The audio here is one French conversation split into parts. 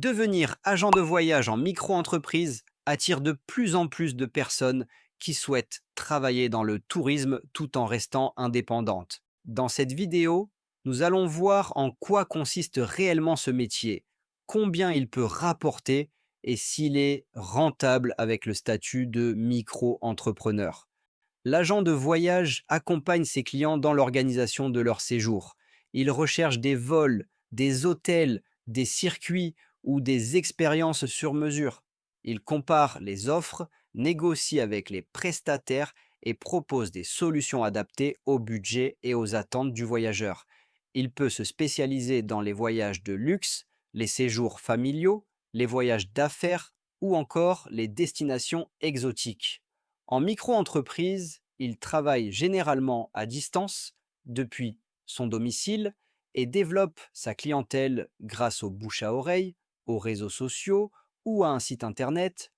Devenir agent de voyage en micro-entreprise attire de plus en plus de personnes qui souhaitent travailler dans le tourisme tout en restant indépendantes. Dans cette vidéo, nous allons voir en quoi consiste réellement ce métier, combien il peut rapporter et s'il est rentable avec le statut de micro-entrepreneur. L'agent de voyage accompagne ses clients dans l'organisation de leur séjour. Il recherche des vols, des hôtels, des circuits ou des expériences sur mesure. Il compare les offres, négocie avec les prestataires et propose des solutions adaptées au budget et aux attentes du voyageur. Il peut se spécialiser dans les voyages de luxe, les séjours familiaux, les voyages d'affaires ou encore les destinations exotiques. En micro-entreprise, il travaille généralement à distance depuis son domicile et développe sa clientèle grâce au bouche à oreille, aux réseaux sociaux ou à un site internet.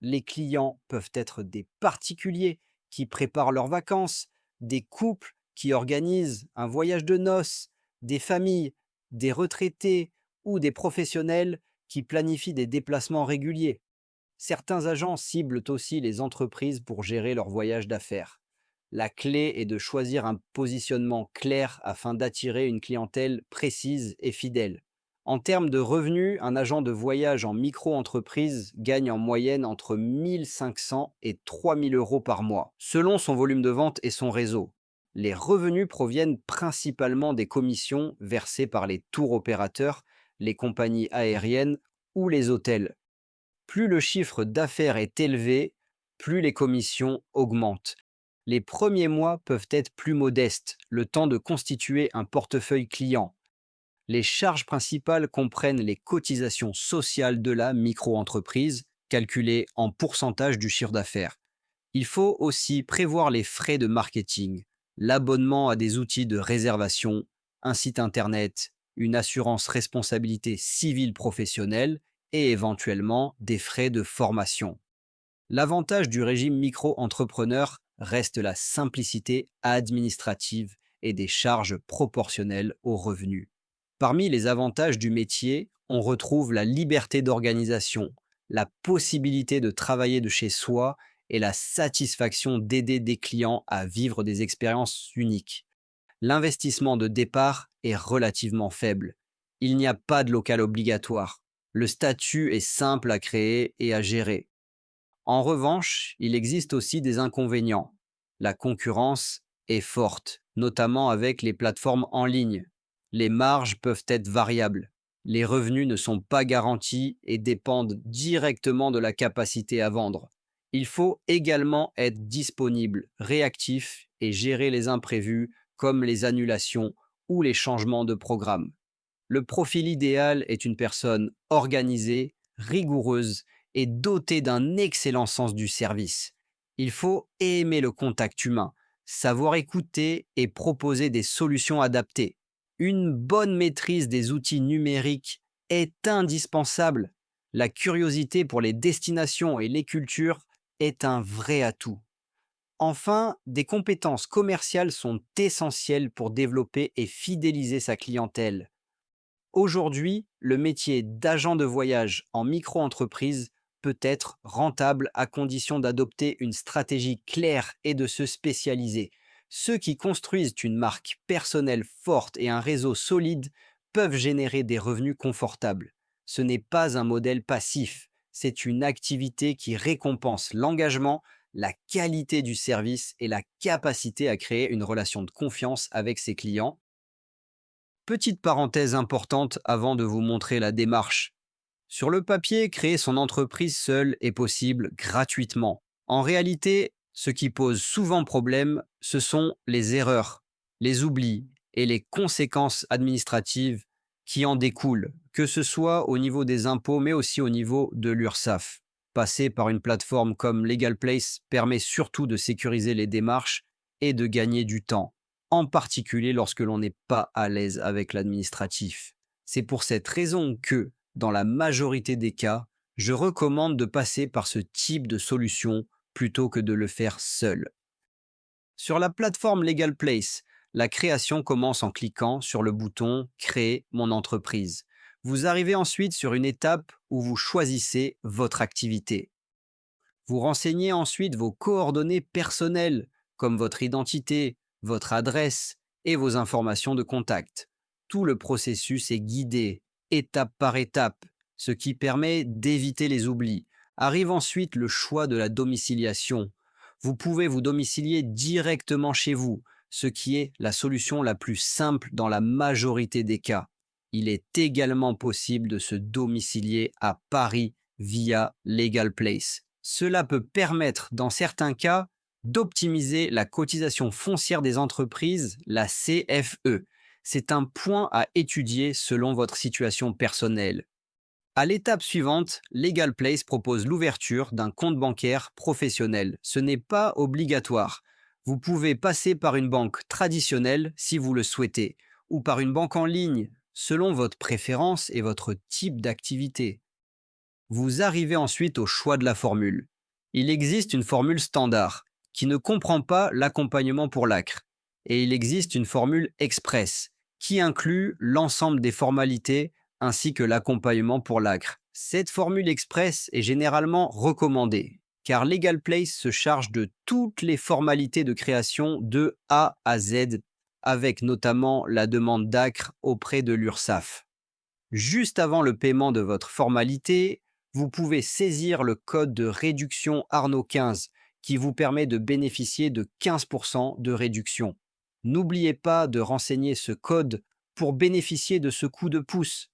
Les clients peuvent être des particuliers qui préparent leurs vacances, des couples qui organisent un voyage de noces, des familles, des retraités ou des professionnels qui planifient des déplacements réguliers. Certains agents ciblent aussi les entreprises pour gérer leurs voyages d'affaires. La clé est de choisir un positionnement clair afin d'attirer une clientèle précise et fidèle. En termes de revenus, un agent de voyage en micro-entreprise gagne en moyenne entre 1 500 et 3 000 € par mois, selon son volume de vente et son réseau. Les revenus proviennent principalement des commissions versées par les tours opérateurs, les compagnies aériennes ou les hôtels. Plus le chiffre d'affaires est élevé, plus les commissions augmentent. Les premiers mois peuvent être plus modestes, le temps de constituer un portefeuille client. Les charges principales comprennent les cotisations sociales de la micro-entreprise, calculées en pourcentage du chiffre d'affaires. Il faut aussi prévoir les frais de marketing, l'abonnement à des outils de réservation, un site internet, une assurance responsabilité civile professionnelle et éventuellement des frais de formation. L'avantage du régime micro-entrepreneur reste la simplicité administrative et des charges proportionnelles aux revenus. Parmi les avantages du métier, on retrouve la liberté d'organisation, la possibilité de travailler de chez soi et la satisfaction d'aider des clients à vivre des expériences uniques. L'investissement de départ est relativement faible. Il n'y a pas de local obligatoire. Le statut est simple à créer et à gérer. En revanche, il existe aussi des inconvénients. La concurrence est forte, notamment avec les plateformes en ligne. Les marges peuvent être variables. Les revenus ne sont pas garantis et dépendent directement de la capacité à vendre. Il faut également être disponible, réactif et gérer les imprévus comme les annulations ou les changements de programme. Le profil idéal est une personne organisée, rigoureuse et dotée d'un excellent sens du service. Il faut aimer le contact humain, savoir écouter et proposer des solutions adaptées. Une bonne maîtrise des outils numériques est indispensable. La curiosité pour les destinations et les cultures est un vrai atout. Enfin, des compétences commerciales sont essentielles pour développer et fidéliser sa clientèle. Aujourd'hui, le métier d'agent de voyage en micro-entreprise peut être rentable à condition d'adopter une stratégie claire et de se spécialiser. Ceux qui construisent une marque personnelle forte et un réseau solide peuvent générer des revenus confortables. Ce n'est pas un modèle passif, c'est une activité qui récompense l'engagement, la qualité du service et la capacité à créer une relation de confiance avec ses clients. Petite parenthèse importante avant de vous montrer la démarche. Sur le papier, créer son entreprise seule est possible gratuitement. En réalité, ce qui pose souvent problème, ce sont les erreurs, les oublis et les conséquences administratives qui en découlent, que ce soit au niveau des impôts, mais aussi au niveau de l'URSSAF. Passer par une plateforme comme Legal Place permet surtout de sécuriser les démarches et de gagner du temps, en particulier lorsque l'on n'est pas à l'aise avec l'administratif. C'est pour cette raison que, dans la majorité des cas, je recommande de passer par ce type de solution plutôt que de le faire seul. Sur la plateforme Legal Place, la création commence en cliquant sur le bouton Créer mon entreprise. Vous arrivez ensuite sur une étape où vous choisissez votre activité. Vous renseignez ensuite vos coordonnées personnelles, comme votre identité, votre adresse et vos informations de contact. Tout le processus est guidé, étape par étape, ce qui permet d'éviter les oublis. Arrive ensuite le choix de la domiciliation. Vous pouvez vous domicilier directement chez vous, ce qui est la solution la plus simple dans la majorité des cas. Il est également possible de se domicilier à Paris via Legal Place. Cela peut permettre, dans certains cas, d'optimiser la cotisation foncière des entreprises, la CFE. C'est un point à étudier selon votre situation personnelle. À l'étape suivante, Legal Place propose l'ouverture d'un compte bancaire professionnel. Ce n'est pas obligatoire. Vous pouvez passer par une banque traditionnelle si vous le souhaitez, ou par une banque en ligne, selon votre préférence et votre type d'activité. Vous arrivez ensuite au choix de la formule. Il existe une formule standard qui ne comprend pas l'accompagnement pour l'ACRE et il existe une formule express qui inclut l'ensemble des formalités ainsi que l'accompagnement pour l'ACRE. Cette formule express est généralement recommandée car Legal Place se charge de toutes les formalités de création de A à Z avec notamment la demande d'ACRE auprès de l'URSSAF. Juste avant le paiement de votre formalité, vous pouvez saisir le code de réduction Arnaud 15 qui vous permet de bénéficier de 15% de réduction. N'oubliez pas de renseigner ce code pour bénéficier de ce coup de pouce.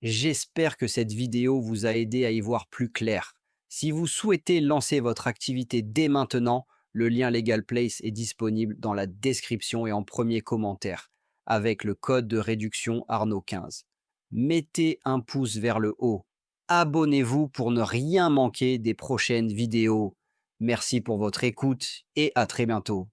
J'espère que cette vidéo vous a aidé à y voir plus clair. Si vous souhaitez lancer votre activité dès maintenant, le lien Legal Place est disponible dans la description et en premier commentaire avec le code de réduction Arnaud 15. Mettez un pouce vers le haut. Abonnez-vous pour ne rien manquer des prochaines vidéos. Merci pour votre écoute et à très bientôt.